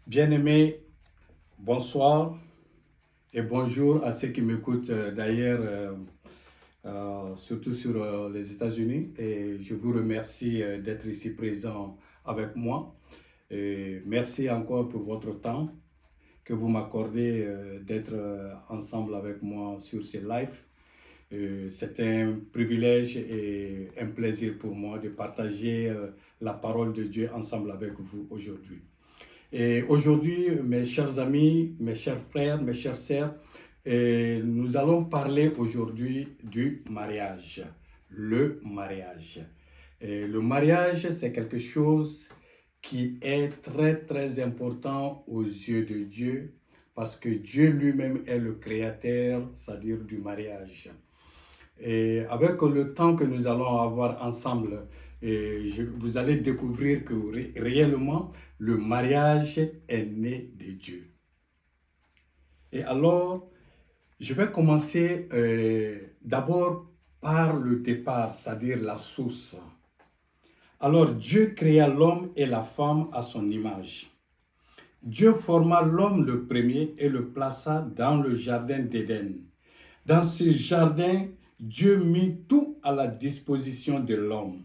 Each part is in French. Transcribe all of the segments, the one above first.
Bien-aimés, bonsoir et bonjour à ceux qui m'écoutent d'ailleurs, surtout sur les États-Unis. Et je vous remercie d'être ici présent avec moi. Et merci encore pour votre temps que vous m'accordez d'être ensemble avec moi sur ces lives. C'est un privilège et un plaisir pour moi de partager la parole de Dieu ensemble avec vous aujourd'hui. Et aujourd'hui, mes chers amis, mes chers frères, mes chères sœurs, nous allons parler aujourd'hui du mariage. Le mariage. Et le mariage, c'est quelque chose qui est très très important aux yeux de Dieu parce que Dieu lui-même est le créateur, c'est-à-dire du mariage. Et avec le temps que nous allons avoir ensemble, vous allez découvrir que réellement, le mariage est né de Dieu. Et alors, je vais commencer d'abord par le départ, c'est-à-dire la source. Alors, Dieu créa l'homme et la femme à son image. Dieu forma l'homme le premier et le plaça dans le jardin d'Éden. Dans ce jardin, Dieu mit tout à la disposition de l'homme.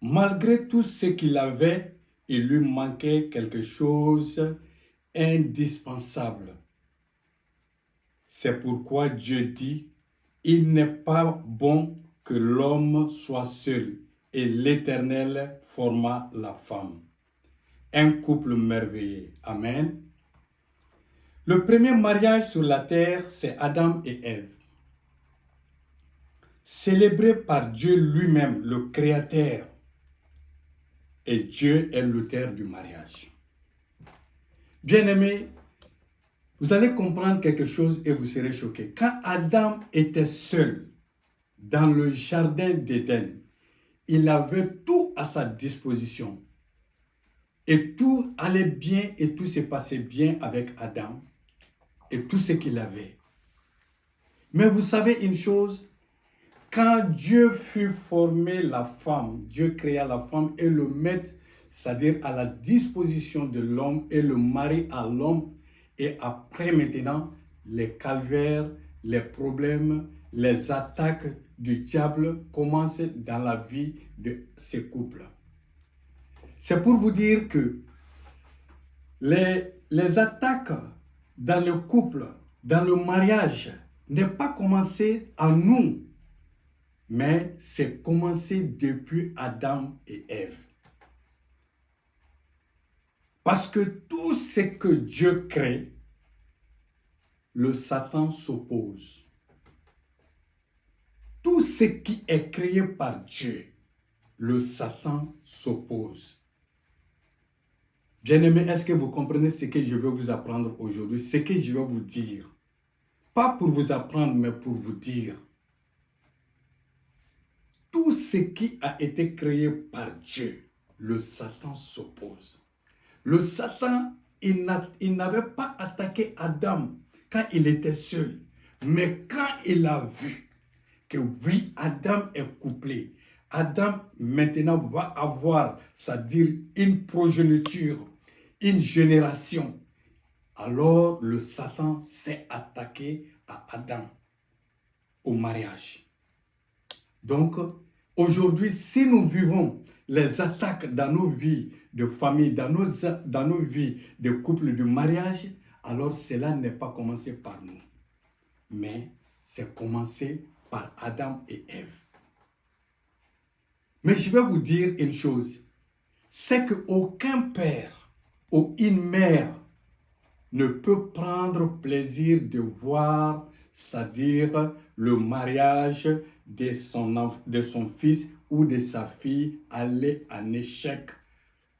Malgré tout ce qu'il avait, il lui manquait quelque chose d'indispensable. C'est pourquoi Dieu dit, « Il n'est pas bon que l'homme soit seul, et l'Éternel forma la femme. » Un couple merveilleux. Amen. Le premier mariage sur la terre, c'est Adam et Ève. Célébré par Dieu lui-même, le Créateur. Et Dieu est l'auteur du mariage. Bien-aimés, vous allez comprendre quelque chose et vous serez choqués. Quand Adam était seul dans le jardin d'Éden, il avait tout à sa disposition. Et tout allait bien et tout se passait bien avec Adam et tout ce qu'il avait. Mais vous savez une chose, quand Dieu fut formé la femme, Dieu créa la femme et le met, c'est-à-dire à la disposition de l'homme et le mari à l'homme. Et après maintenant, les calvaires, les problèmes, les attaques du diable commencent dans la vie de ces couples. C'est pour vous dire que les attaques dans le couple, dans le mariage, n'est pas commencé à nous, mais c'est commencé depuis Adam et Ève. Parce que tout ce que Dieu crée, le Satan s'oppose. Tout ce qui est créé par Dieu, le Satan s'oppose. Bien-aimés, est-ce que vous comprenez ce que je veux vous apprendre aujourd'hui, ce que je vais vous dire? Pas pour vous apprendre, mais pour vous dire. Tout ce qui a été créé par Dieu, le Satan s'oppose. Le Satan, il n'avait pas attaqué Adam quand il était seul. Mais quand il a vu que oui, Adam est couplé, Adam maintenant va avoir, c'est-à-dire une progéniture, une génération. Alors le Satan s'est attaqué à Adam, au mariage. Donc, aujourd'hui, si nous vivons les attaques dans nos vies de famille, dans nos vies de couple, de mariage, alors cela n'est pas commencé par nous, mais c'est commencé par Adam et Ève. Mais je vais vous dire une chose, c'est qu'aucun père ou une mère ne peut prendre plaisir de voir, c'est-à-dire le mariage de son fils ou de sa fille aller en échec,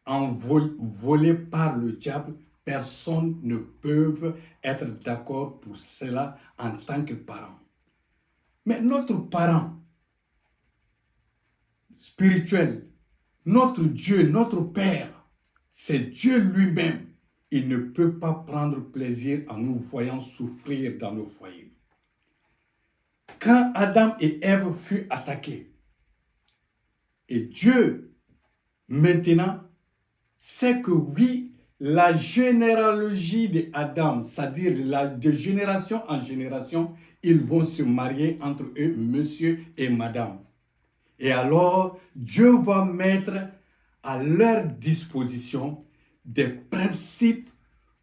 volé par le diable. Personne ne peut être d'accord pour cela en tant que parent. Mais notre parent spirituel, notre Dieu, notre Père, c'est Dieu lui-même. Il ne peut pas prendre plaisir en nous voyant souffrir dans nos foyers. Quand Adam et Ève furent attaqués, et Dieu, maintenant, sait que oui, la généalogie d'Adam, c'est-à-dire de génération en génération, ils vont se marier entre eux, monsieur et madame. Et alors, Dieu va mettre à leur disposition des principes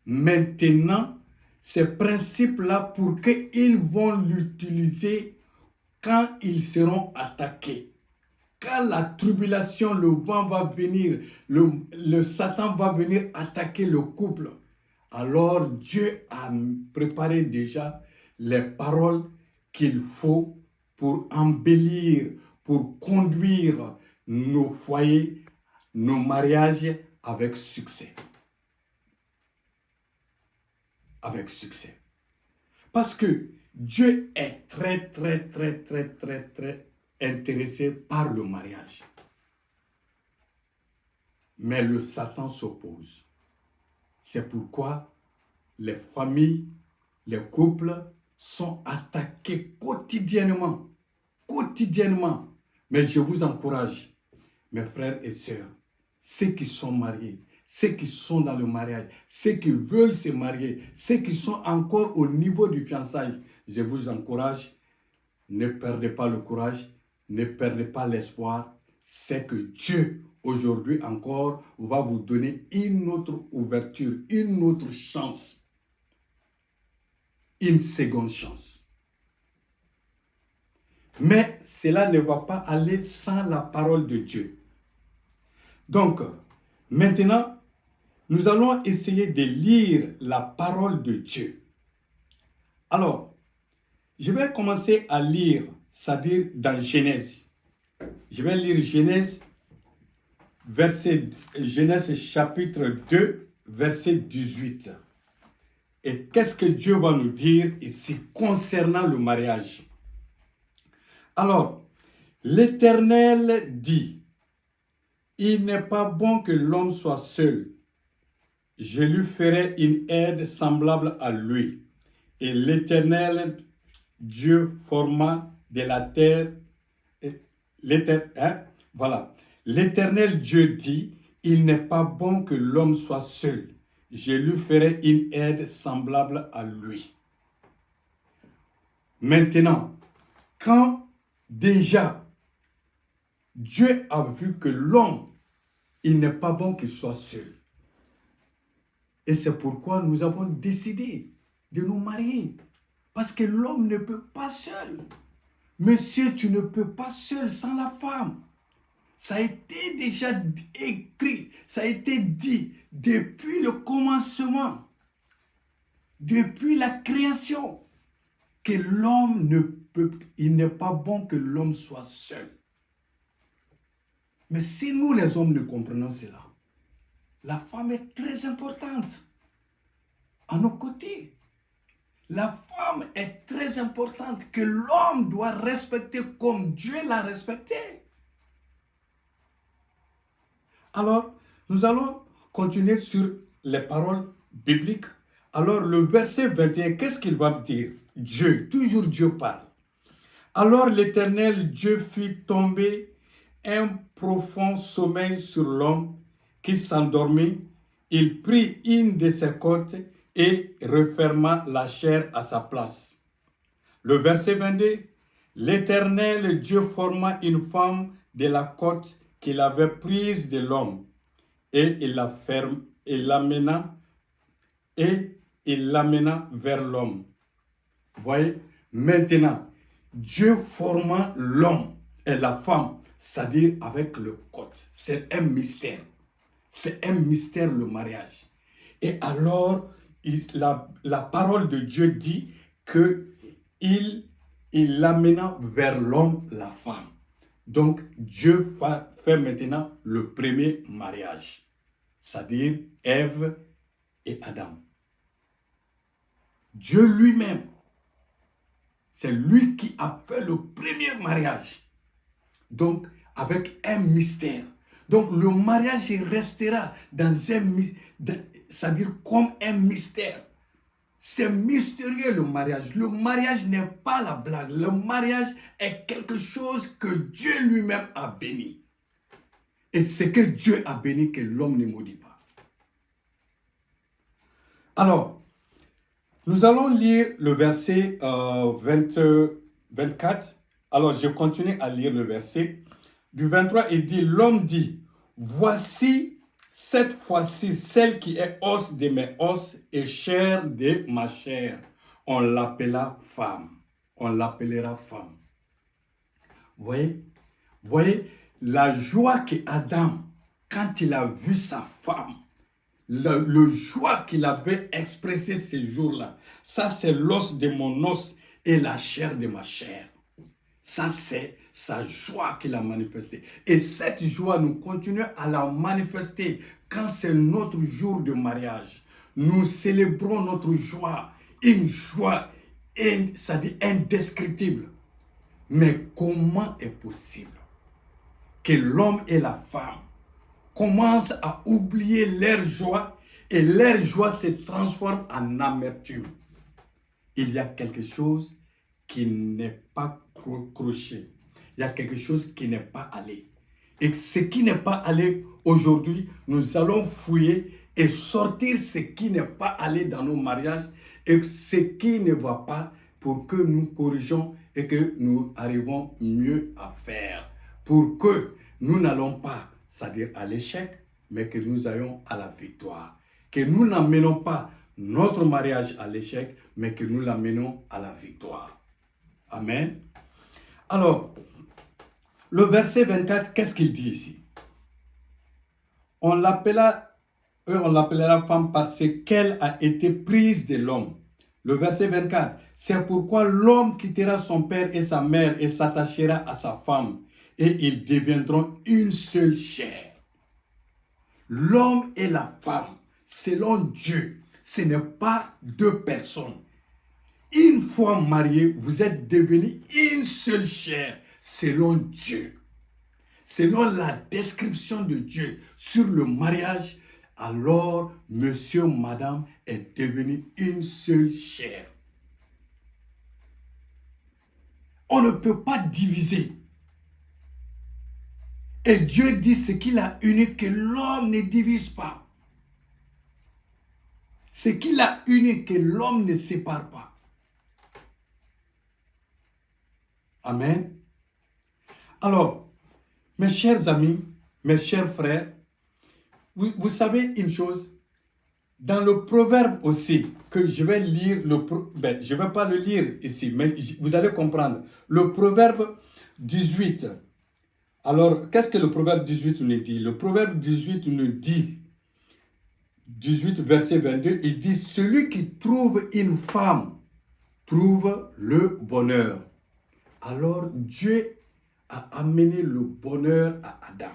maintenant, ces principes-là pour qu'ils vont l'utiliser quand ils seront attaqués. Quand la tribulation, le vent va venir, le Satan va venir attaquer le couple, alors Dieu a préparé déjà les paroles qu'il faut pour embellir, pour conduire nos foyers, nos mariages avec succès. Avec succès. Parce que Dieu est très intéressé par le mariage. Mais le Satan s'oppose. C'est pourquoi les familles, les couples sont attaqués quotidiennement. Quotidiennement. Mais je vous encourage, mes frères et sœurs, ceux qui sont mariés, ceux qui sont dans le mariage, ceux qui veulent se marier, ceux qui sont encore au niveau du fiançailles, je vous encourage, ne perdez pas le courage, ne perdez pas l'espoir. C'est que Dieu, aujourd'hui encore, va vous donner une autre ouverture, une autre chance, une seconde chance. Mais cela ne va pas aller sans la parole de Dieu. Donc, maintenant, nous allons essayer de lire la parole de Dieu. Alors, je vais commencer à lire, c'est-à-dire dans Genèse. Je vais lire Genèse chapitre 2, verset 18. Et qu'est-ce que Dieu va nous dire ici concernant le mariage? Alors, l'Éternel dit, il n'est pas bon que l'homme soit seul. Je lui ferai une aide semblable à lui. Et l'Éternel Dieu forma de la terre. Voilà. L'Éternel Dieu dit, il n'est pas bon que l'homme soit seul. Je lui ferai une aide semblable à lui. Maintenant, quand déjà Dieu a vu que l'homme, il n'est pas bon qu'il soit seul. Et c'est pourquoi nous avons décidé de nous marier. Parce que l'homme ne peut pas seul. Monsieur, tu ne peux pas seul sans la femme. Ça a été déjà écrit, ça a été dit depuis le commencement, depuis la création, que l'homme ne peut, il n'est pas bon que l'homme soit seul. Mais si nous les hommes ne comprenons cela, la femme est très importante à nos côtés. La femme est très importante que l'homme doit respecter comme Dieu l'a respecté. Alors, nous allons continuer sur les paroles bibliques. Alors, le verset 21, qu'est-ce qu'il va dire? Dieu, toujours Dieu parle. Alors l'Éternel Dieu fit tomber un profond sommeil sur l'homme qui s'endormit. Il prit une de ses côtes et referma la chair à sa place. Le verset 22, l'Éternel Dieu forma une femme de la côte qu'il avait prise de l'homme et il l'amena vers l'homme. Voyez, maintenant, Dieu forma l'homme et la femme, c'est-à-dire avec le côte. C'est un mystère. C'est un mystère le mariage. Et alors, la parole de Dieu dit que il l'amena vers l'homme, la femme. Donc, Dieu fait maintenant le premier mariage, c'est-à-dire Ève et Adam. Dieu lui-même, c'est lui qui a fait le premier mariage. Donc, avec un mystère. Donc, le mariage restera dans c'est-à-dire comme un mystère. C'est mystérieux le mariage. Le mariage n'est pas la blague. Le mariage est quelque chose que Dieu lui-même a béni. Et ce que Dieu a béni, que l'homme ne maudit pas. Alors, nous allons lire le verset 24. Alors, je continue à lire le verset. Du 23, il dit, l'homme dit, voici cette fois-ci celle qui est os de mes os et chair de ma chair. On l'appellera femme. On l'appellera femme. Voyez la joie que Adam, quand il a vu sa femme, le joie qu'il avait expressé ces jours-là, ça c'est l'os de mon os et la chair de ma chair. Ça c'est sa joie qu'il a manifestée. Et cette joie, nous continuons à la manifester quand c'est notre jour de mariage. Nous célébrons notre joie, une joie, ça dit indescriptible. Mais comment est possible que l'homme et la femme commencent à oublier leur joie et leur joie se transforme en amertume? Il y a quelque chose qui n'est pas croché. Il y a quelque chose qui n'est pas allé. Et ce qui n'est pas allé aujourd'hui, nous allons fouiller et sortir ce qui n'est pas allé dans nos mariages et ce qui ne va pas pour que nous corrigeons et que nous arrivons mieux à faire. Pour que nous n'allons pas, c'est-à-dire à l'échec, mais que nous ayons à la victoire. Que nous n'amenons pas notre mariage à l'échec, mais que nous l'amenons à la victoire. Amen. Alors, le verset 24, qu'est-ce qu'il dit ici? On l'appellera femme parce qu'elle a été prise de l'homme. Le verset 24, c'est pourquoi l'homme quittera son père et sa mère et s'attachera à sa femme, et ils deviendront une seule chair. L'homme et la femme, selon Dieu, ce n'est pas deux personnes. Une fois mariés, vous êtes devenus une seule chair selon Dieu. Selon la description de Dieu sur le mariage, alors monsieur, madame est devenu une seule chair. On ne peut pas diviser. Et Dieu dit ce qu'il a uni, que l'homme ne divise pas. Ce qu'il a uni, que l'homme ne sépare pas. Amen. Alors, mes chers amis, mes chers frères, vous savez une chose, dans le proverbe aussi, que je vais lire, je ne vais pas le lire ici, mais vous allez comprendre. Le proverbe 18. Alors, qu'est-ce que le proverbe 18 nous dit? Le proverbe 18 nous dit, 18 verset 22, il dit, celui qui trouve une femme trouve le bonheur. Alors, Dieu a amené le bonheur à Adam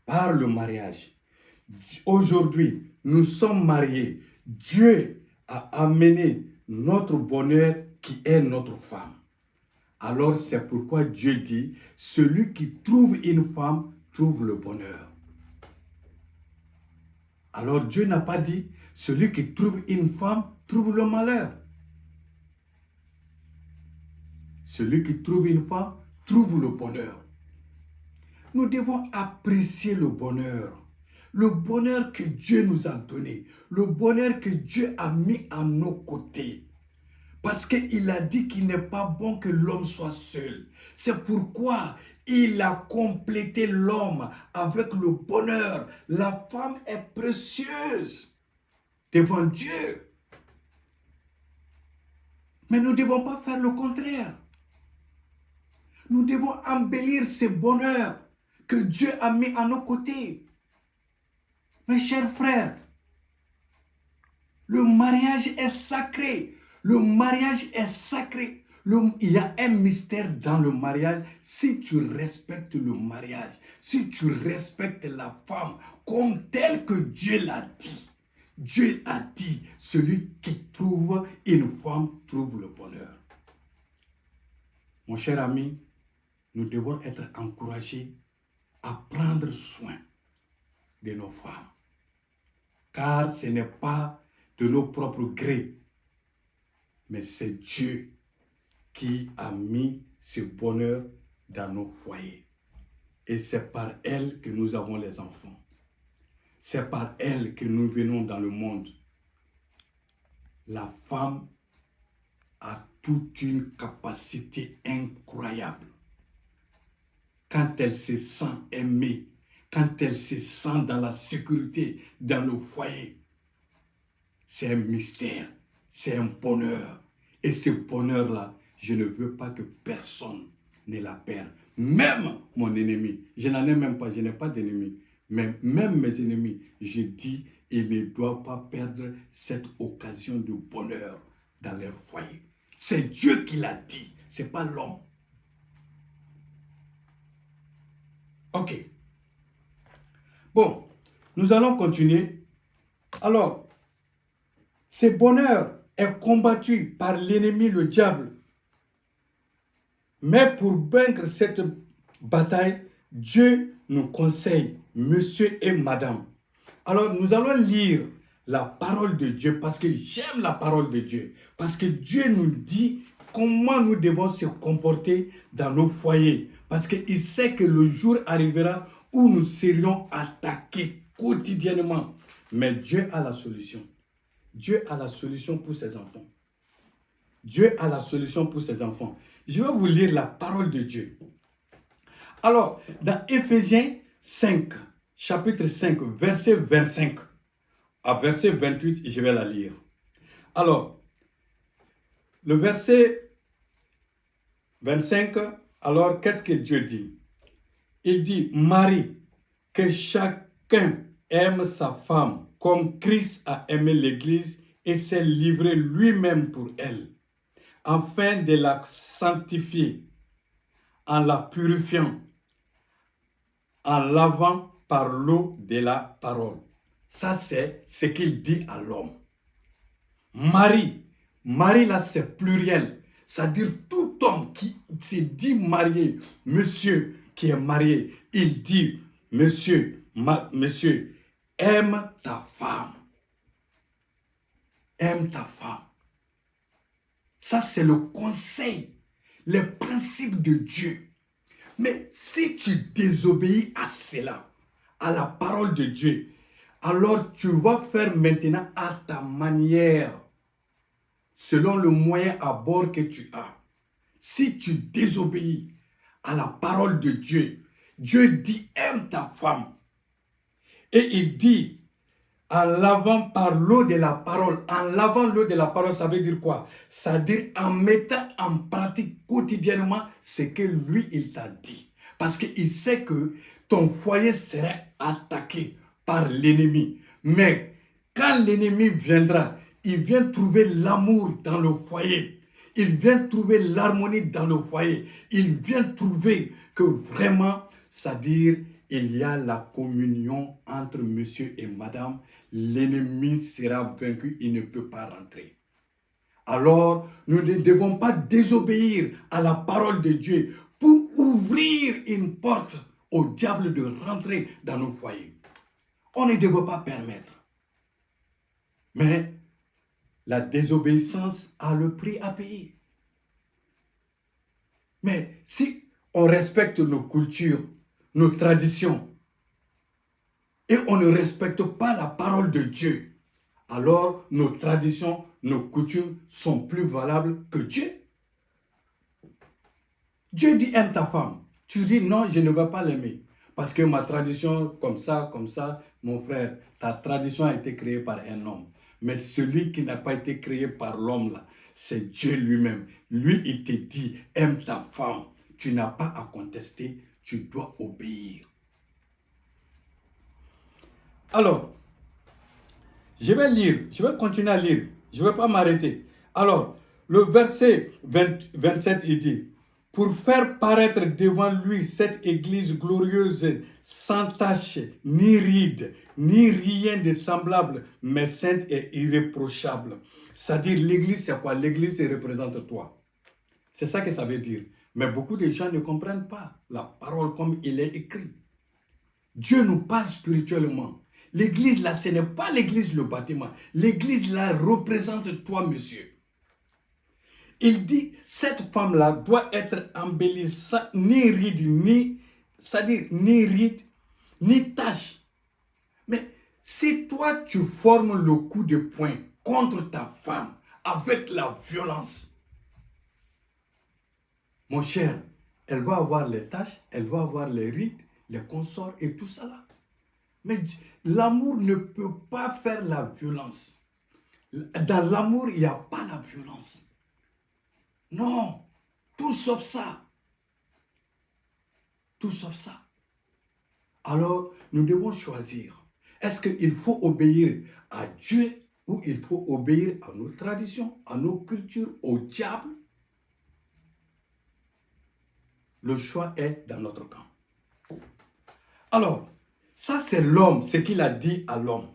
par le mariage. Aujourd'hui, nous sommes mariés. Dieu a amené notre bonheur qui est notre femme. Alors c'est pourquoi Dieu dit, celui qui trouve une femme trouve le bonheur. Alors Dieu n'a pas dit, celui qui trouve une femme trouve le malheur. Celui qui trouve une femme trouve le bonheur. Nous devons apprécier le bonheur que Dieu nous a donné, le bonheur que Dieu a mis à nos côtés. Parce qu'il a dit qu'il n'est pas bon que l'homme soit seul. C'est pourquoi il a complété l'homme avec le bonheur. La femme est précieuse devant Dieu. Mais nous ne devons pas faire le contraire. Nous devons embellir ce bonheur que Dieu a mis à nos côtés. Mes chers frères, le mariage est sacré. Le mariage est sacré. Il y a un mystère dans le mariage. Si tu respectes le mariage, si tu respectes la femme comme telle que Dieu l'a dit, Dieu a dit, celui qui trouve une femme trouve le bonheur. Mon cher ami, nous devons être encouragés à prendre soin de nos femmes. Car ce n'est pas de nos propres grés, mais c'est Dieu qui a mis ce bonheur dans nos foyers. Et c'est par elle que nous avons les enfants. C'est par elle que nous venons dans le monde. La femme a toute une capacité incroyable. Quand elle se sent aimée, quand elle se sent dans la sécurité, dans le foyer, c'est un mystère, c'est un bonheur. Et ce bonheur-là, je ne veux pas que personne ne la perde. Même mon ennemi, je n'en ai même pas, je n'ai pas d'ennemi. Même mes ennemis, je dis, ils ne doivent pas perdre cette occasion de bonheur dans leur foyer. C'est Dieu qui l'a dit, ce n'est pas l'homme. Ok. Bon, nous allons continuer. Alors, ce bonheur est combattu par l'ennemi, le diable. Mais pour vaincre cette bataille, Dieu nous conseille, monsieur et madame. Alors, nous allons lire la parole de Dieu parce que j'aime la parole de Dieu. Parce que Dieu nous dit comment nous devons se comporter dans nos foyers. Parce qu'il sait que le jour arrivera où nous serions attaqués quotidiennement. Mais Dieu a la solution. Dieu a la solution pour ses enfants. Dieu a la solution pour ses enfants. Je vais vous lire la parole de Dieu. Alors, dans Éphésiens 5, chapitre 5, verset 25 à verset 28, je vais la lire. Alors, le verset 25, alors qu'est-ce que Dieu dit? Il dit, Marie, que chacun aime sa femme comme Christ a aimé l'Église et s'est livré lui-même pour elle, afin de la sanctifier, en la purifiant, en lavant par l'eau de la parole. Ça, c'est ce qu'il dit à l'homme. Marie, Marie là, c'est pluriel. C'est-à-dire tout homme qui se dit marié, monsieur qui est marié, il dit, monsieur, monsieur, aime ta femme. Aime ta femme. Ça, c'est le conseil, les principes de Dieu. Mais si tu désobéis à cela, à la parole de Dieu, alors tu vas faire maintenant à ta manière, selon le moyen à bord que tu as. Si tu désobéis à la parole de Dieu, Dieu dit aime ta femme. Et il dit, en lavant par l'eau de la parole. En lavant l'eau de la parole, ça veut dire quoi? Ça veut dire en mettant en pratique quotidiennement ce que lui, il t'a dit. Parce qu'il sait que ton foyer serait attaqué par l'ennemi. Mais quand l'ennemi viendra, il vient trouver l'amour dans le foyer. Il vient trouver l'harmonie dans le foyer. Il vient trouver que vraiment, c'est-à-dire, il y a la communion entre monsieur et madame. L'ennemi sera vaincu, il ne peut pas rentrer. Alors, nous ne devons pas désobéir à la parole de Dieu pour ouvrir une porte au diable de rentrer dans nos foyers. On ne devrait pas permettre. Mais la désobéissance a le prix à payer. Mais si on respecte nos cultures, nos traditions, et on ne respecte pas la parole de Dieu, alors nos traditions, nos coutumes sont plus valables que Dieu. Dieu dit aime ta femme. Tu dis non, je ne vais pas l'aimer. Parce que ma tradition, comme ça, mon frère, ta tradition a été créée par un homme. Mais celui qui n'a pas été créé par l'homme là, c'est Dieu lui-même. Lui, il te dit aime ta femme. Tu n'as pas à contester, tu dois obéir. Alors, je vais continuer à lire. Je ne vais pas m'arrêter. Alors, le verset 27, il dit, pour faire paraître devant lui cette église glorieuse, sans tache, ni ride, ni rien de semblable, mais sainte et irréprochable. C'est-à-dire, l'église, c'est quoi? L'église, ça représente toi. C'est ça que ça veut dire. Mais beaucoup de gens ne comprennent pas la parole comme il est écrit. Dieu nous parle spirituellement. L'église là, ce n'est pas l'église, le bâtiment. L'église là représente toi, monsieur. Il dit, cette femme-là doit être embellie, ni ride, c'est-à-dire ni ride, ni tache. Mais si toi, tu formes le coup de poing contre ta femme avec la violence, mon cher, elle va avoir les tâches, elle va avoir les rides, les consorts et tout ça là. Mais l'amour ne peut pas faire la violence. Dans l'amour, il n'y a pas la violence. Non, tout sauf ça. Tout sauf ça. Alors, nous devons choisir. Est-ce qu'il faut obéir à Dieu ou il faut obéir à nos traditions, à nos cultures, au diable? Le choix est dans notre camp. Alors, ça c'est l'homme, ce qu'il a dit à l'homme.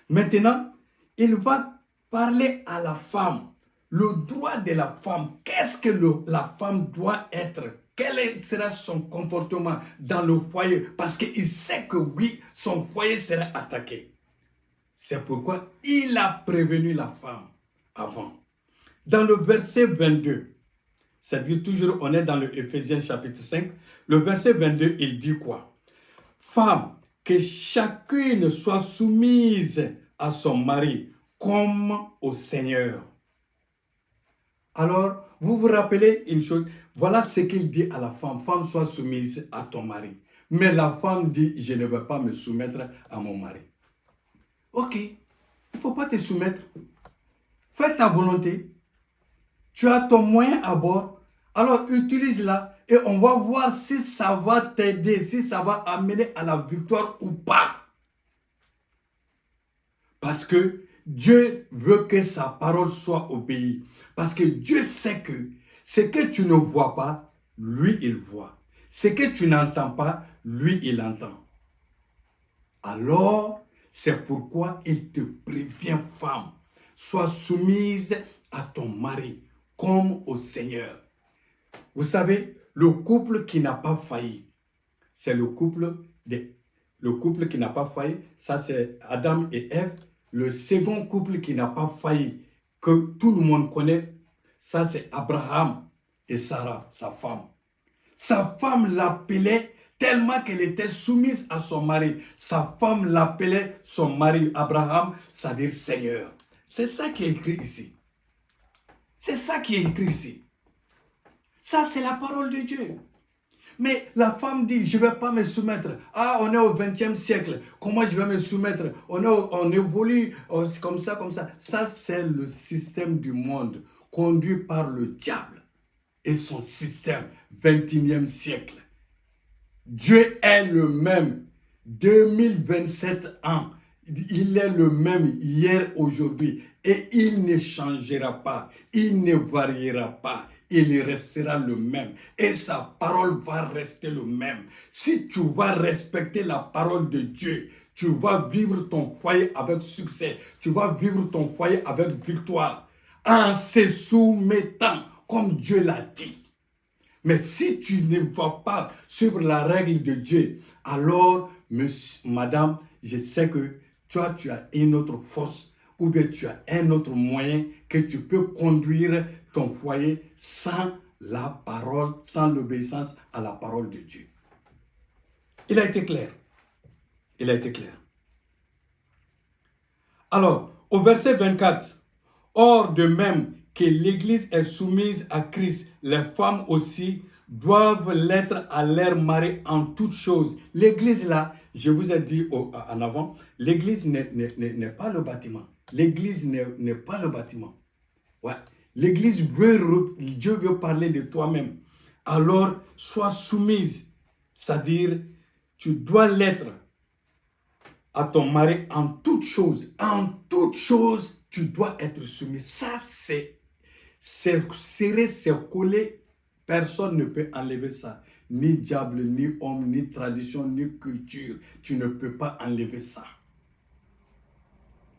Maintenant, il va parler à la femme. Le droit de la femme, qu'est-ce que la femme doit être? Quel sera son comportement dans le foyer? Parce qu'il sait que oui, son foyer sera attaqué. C'est pourquoi il a prévenu la femme avant. Dans le verset 22, c'est-à-dire toujours on est dans le Éphésiens chapitre 5, le verset 22, il dit quoi? Femme, que chacune soit soumise à son mari comme au Seigneur. Alors, vous vous rappelez une chose, voilà ce qu'il dit à la femme, femme, sois soumise à ton mari. Mais la femme dit, je ne veux pas me soumettre à mon mari. Ok, il ne faut pas te soumettre. Fais ta volonté. Tu as ton moyen à bord, alors utilise-la et on va voir si ça va t'aider, si ça va amener à la victoire ou pas. Parce que Dieu veut que sa parole soit obéie. Parce que Dieu sait que ce que tu ne vois pas, lui, il voit. Ce que tu n'entends pas, lui, il entend. Alors, c'est pourquoi il te prévient, femme, sois soumise à ton mari comme au Seigneur. Vous savez, le couple qui n'a pas failli, c'est le couple qui n'a pas failli, ça c'est Adam et Ève. Le second couple qui n'a pas failli, que tout le monde connaît, ça c'est Abraham et Sarah, sa femme. Sa femme l'appelait tellement qu'elle était soumise à son mari. Sa femme l'appelait son mari Abraham, c'est-à-dire Seigneur. C'est ça qui est écrit ici. C'est ça qui est écrit ici. Ça, c'est la parole de Dieu. Mais la femme dit, je ne vais pas me soumettre. Ah, on est au 20e siècle. Comment je vais me soumettre? On évolue comme ça, comme ça. Ça, c'est le système du monde conduit par le diable et son système 21e siècle. Dieu est le même. 2027 ans. Il est le même hier, aujourd'hui. Et il ne changera pas. Il ne variera pas. Il restera le même. Et sa parole va rester le même. Si tu vas respecter la parole de Dieu, tu vas vivre ton foyer avec succès. Tu vas vivre ton foyer avec victoire. En se soumettant, comme Dieu l'a dit. Mais si tu ne vas pas suivre la règle de Dieu, alors, madame, je sais que toi, tu as une autre force ou bien tu as un autre moyen que tu peux conduire ton foyer sans la parole, sans l'obéissance à la parole de Dieu. Il a été clair. Il a été clair. Alors, au verset 24, or de même que l'Église est soumise à Christ, les femmes aussi doivent l'être à leur mari en toutes choses. L'Église là, je vous ai dit en avant, l'Église n'est pas le bâtiment. L'Église n'est pas le bâtiment. Ouais. L'Église Dieu veut parler de toi-même. Alors, sois soumise. C'est-à-dire, tu dois l'être à ton mari en toutes choses. En toutes choses, tu dois être soumis. Ça, c'est serré, c'est collé. Personne ne peut enlever ça. Ni diable, ni homme, ni tradition, ni culture. Tu ne peux pas enlever ça.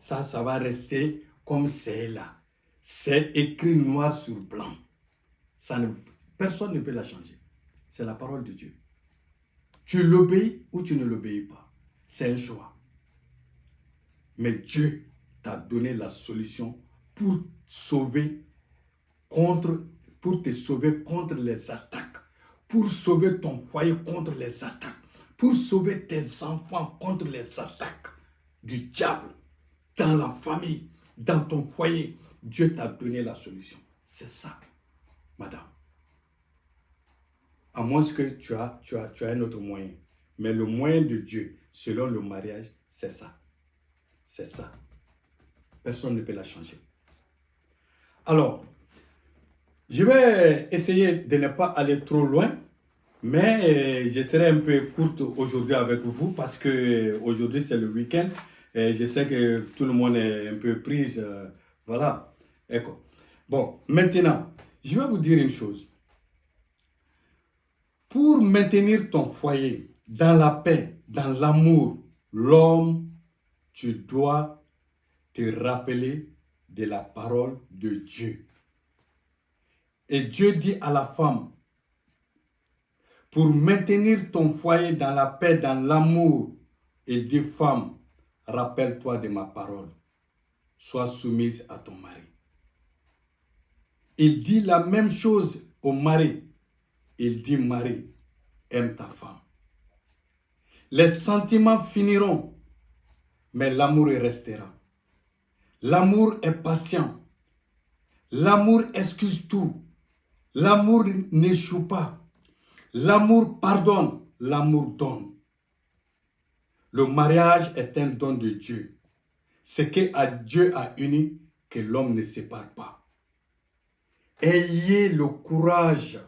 Ça va rester comme c'est là. C'est écrit noir sur blanc. Personne ne peut la changer. C'est la parole de Dieu. Tu l'obéis ou tu ne l'obéis pas. C'est un choix. Mais Dieu t'a donné la solution pour te sauver contre les attaques, pour sauver ton foyer contre les attaques, pour sauver tes enfants contre les attaques du diable dans la famille, dans ton foyer, Dieu t'a donné la solution. C'est ça, madame. À moins que tu as un autre moyen. Mais le moyen de Dieu, selon le mariage, c'est ça. C'est ça. Personne ne peut la changer. Alors, je vais essayer de ne pas aller trop loin, mais je serai un peu courte aujourd'hui avec vous parce que aujourd'hui c'est le week-end et je sais que tout le monde est un peu pris. Voilà. Bon, maintenant, je vais vous dire une chose. Pour maintenir ton foyer dans la paix, dans l'amour, l'homme, tu dois te rappeler de la parole de Dieu. Et Dieu dit à la femme, pour maintenir ton foyer dans la paix, dans l'amour, il dit, femme, rappelle-toi de ma parole. Sois soumise à ton mari. Il dit la même chose au mari. Il dit, mari, aime ta femme. Les sentiments finiront, mais l'amour restera. L'amour est patient. L'amour excuse tout. L'amour n'échoue pas. L'amour pardonne. L'amour donne. Le mariage est un don de Dieu. Ce que Dieu a uni, que l'homme ne sépare pas. Ayez le courage,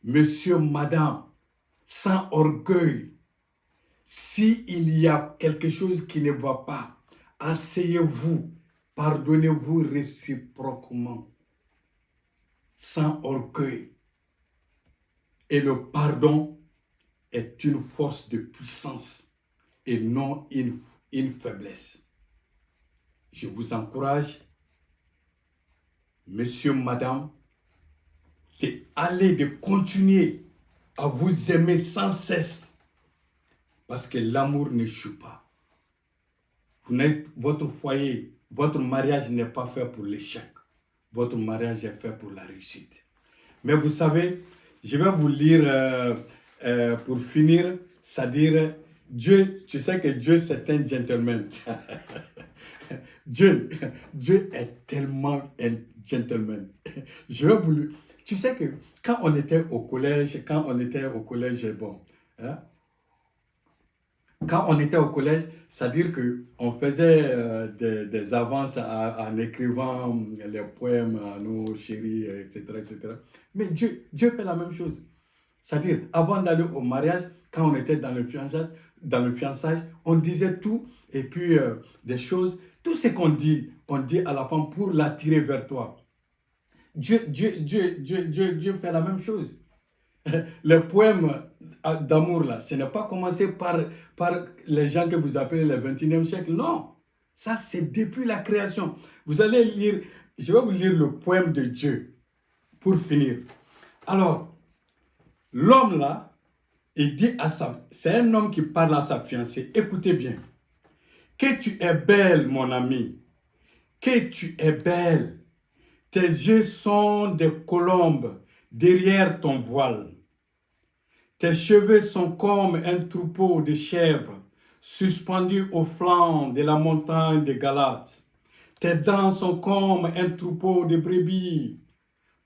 monsieur, madame, sans orgueil. S'il y a quelque chose qui ne va pas, asseyez-vous, pardonnez-vous réciproquement, sans orgueil. Et le pardon est une force de puissance et non une faiblesse. Je vous encourage, monsieur, madame, de continuer à vous aimer sans cesse. Parce que l'amour n'échoue pas. Votre foyer, votre mariage n'est pas fait pour l'échec. Votre mariage est fait pour la réussite. Mais vous savez, je vais vous lire pour finir, c'est-à-dire, Dieu, tu sais que Dieu c'est un gentleman. Dieu est tellement un gentleman. Je vais vous lire. Tu sais que quand on était au collège, bon, hein, quand on était au collège, c'est-à-dire qu'on faisait des avances en écrivant les poèmes à nos chéris, etc., etc. Mais Dieu fait la même chose. C'est-à-dire, avant d'aller au mariage, quand on était dans le fiançage, on disait tout, et puis des choses, tout ce qu'on dit à la femme pour l'attirer vers toi. Dieu fait la même chose. Les poèmes d'amour, là, ce n'est pas commencé par les gens que vous appelez le 21e siècle. Non, ça c'est depuis la création. Vous allez lire, je vais vous lire le poème de Dieu pour finir. Alors, l'homme là, il dit c'est un homme qui parle à sa fiancée. Écoutez bien. Que tu es belle, mon ami. Que tu es belle. Tes yeux sont des colombes derrière ton voile. Tes cheveux sont comme un troupeau de chèvres suspendus au flanc de la montagne de Galate. Tes dents sont comme un troupeau de brebis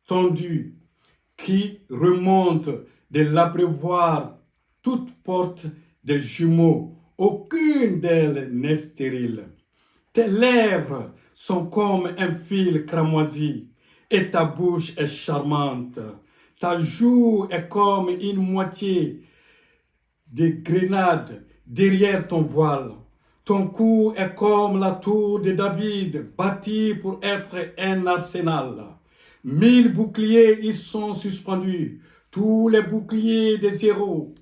tondues qui remontent de l'abreuvoir. Toutes portent des jumeaux, aucune d'elles n'est stérile. Tes lèvres sont comme un fil cramoisi et ta bouche est charmante. Ta joue est comme une moitié de grenade derrière ton voile. Ton cou est comme la tour de David, bâtie pour être un arsenal. 1000 boucliers y sont suspendus, tous les boucliers des héros.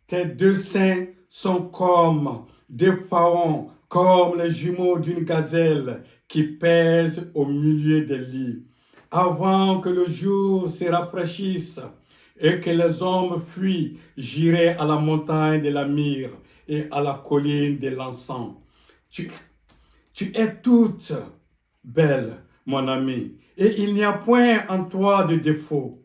Tes deux seins sont comme des pharaons, comme les jumeaux d'une gazelle qui pèse au milieu des lits. Avant que le jour se rafraîchisse et que les hommes fuient, j'irai à la montagne de la myrrhe et à la colline de l'encens. Tu es toute belle, mon ami, et il n'y a point en toi de défaut.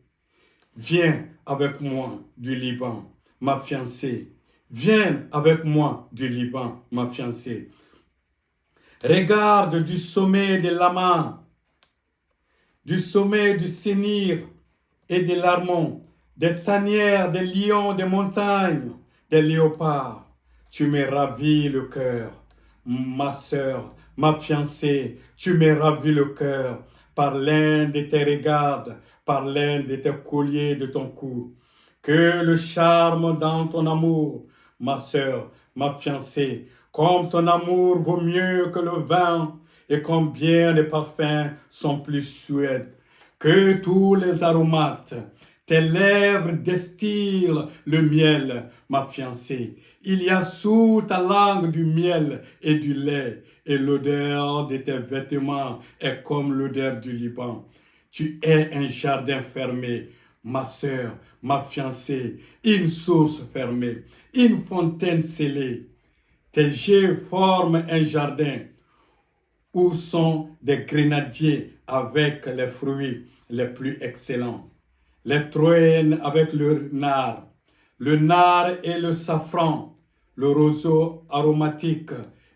Viens avec moi du Liban, ma fiancée. Viens avec moi du Liban, ma fiancée. Regarde du sommet de l'Ama, du sommet du Sénir et de l'Armon, des tanières, des lions, des montagnes, des léopards. Tu me ravis le cœur, ma sœur, ma fiancée, tu me ravis le cœur par l'un de tes regards, par l'un de tes colliers de ton cou. Que le charme dans ton amour, ma sœur, ma fiancée, comme ton amour vaut mieux que le vin et combien les parfums sont plus suaves que tous les aromates. Tes lèvres destillent le miel, ma fiancée. Il y a sous ta langue du miel et du lait, et l'odeur de tes vêtements est comme l'odeur du Liban. Tu es un jardin fermé, ma sœur, ma fiancée, une source fermée, une fontaine scellée. Tes jets forment un jardin où sont des grenadiers avec les fruits les plus excellents. Les troènes avec le nard et le safran, le roseau aromatique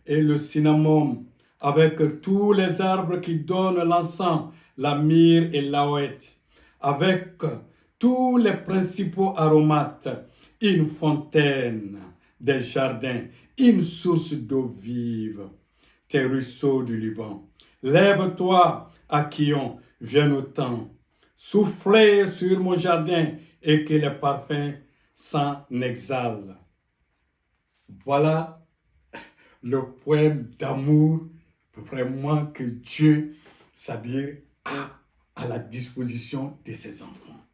et le cinnamon, avec tous les arbres qui donnent l'encens, la myrrhe et l'aouette, avec tous les principaux aromates, une fontaine, des jardins, une source d'eau vive, tes ruisseaux du Liban. Lève-toi, Akion, viens au temps. Soufflez sur mon jardin et que les parfums s'en exhalent. Voilà le poème d'amour vraiment que Dieu, c'est-à-dire, a à la disposition de ses enfants.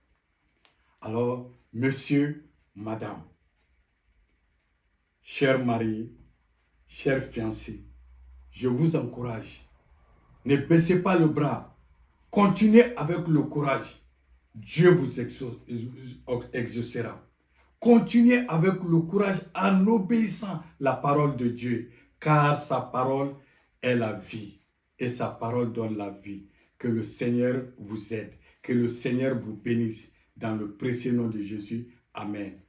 Alors, monsieur, madame, chère Marie, chère fiancée, je vous encourage. Ne baissez pas le bras. Continuez avec le courage. Dieu vous exaucera. Continuez avec le courage en obéissant la parole de Dieu, car sa parole est la vie et sa parole donne la vie. Que le Seigneur vous aide, que le Seigneur vous bénisse dans le précieux nom de Jésus. Amen.